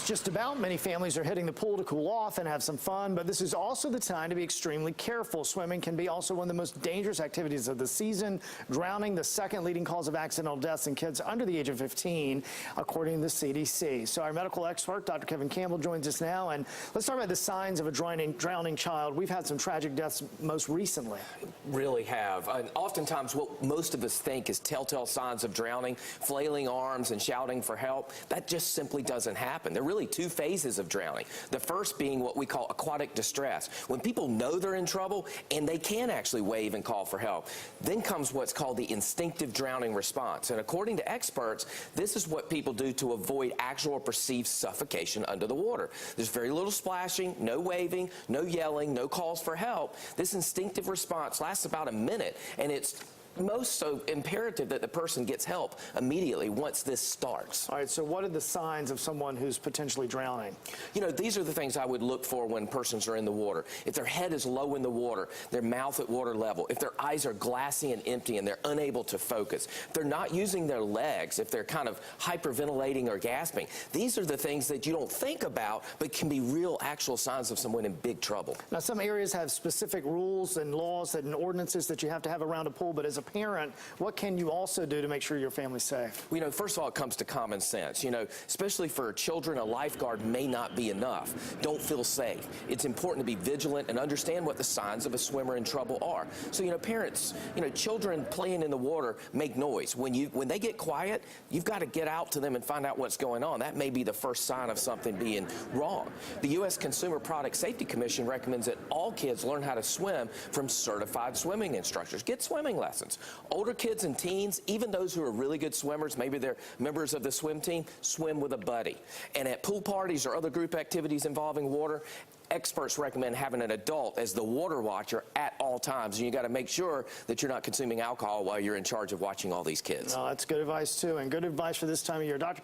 just about. Many families are hitting the pool to cool off and have some fun, but this is also the time to be extremely careful. Swimming can be also one of the most dangerous activities of the season. Drowning, the second leading cause of accidental deaths in kids under the age of 15, according to the CDC. So our medical expert, Dr. Kevin Campbell, joins us now. And let's talk about the signs of a drowning child. We've had some tragic deaths most recently. Really have. And oftentimes what most of us think is telltale signs of drowning, flailing arms and shouting for help. That just simply doesn't happen. There are really two phases of drowning. The first being what we call aquatic distress, when people know they're in trouble and they can actually wave and call for help. Then comes what's called the instinctive drowning response. And according to experts, this is what people do to avoid actual or perceived suffocation under the water. There's very little splashing, no waving, no yelling, no calls for help. This instinctive response lasts about a minute, and it's most so imperative that the person gets help immediately once this starts. All right, so what are the signs of someone who's potentially drowning? You know, these are the things I would look for when persons are in the water. If their head is low in the water, their mouth at water level, if their eyes are glassy and empty and they're unable to focus, if they're not using their legs, if they're kind of hyperventilating or gasping, these are the things that you don't think about but can be real actual signs of someone in big trouble. Now, some areas have specific rules and laws and ordinances that you have to have around a pool, but as a parent, what can you also do to make sure your family's safe? You know, first of all, it comes to common sense. You know, especially for children, a lifeguard may not be enough. Don't feel safe. It's important to be vigilant and understand what the signs of a swimmer in trouble are. So, you know, parents, you know, children playing in the water make noise. When they get quiet, you've got to get out to them and find out what's going on. That may be the first sign of something being wrong. The U.S. Consumer Product Safety Commission recommends that all kids learn how to swim from certified swimming instructors. Get swimming lessons. Older kids and teens, even those who are really good swimmers, maybe they're members of the swim team, swim with a buddy. And at pool parties or other group activities involving water, experts recommend having an adult as the water watcher at all times. And you got to make sure that you're not consuming alcohol while you're in charge of watching all these kids. That's good advice, too, and good advice for this time of year. Dr.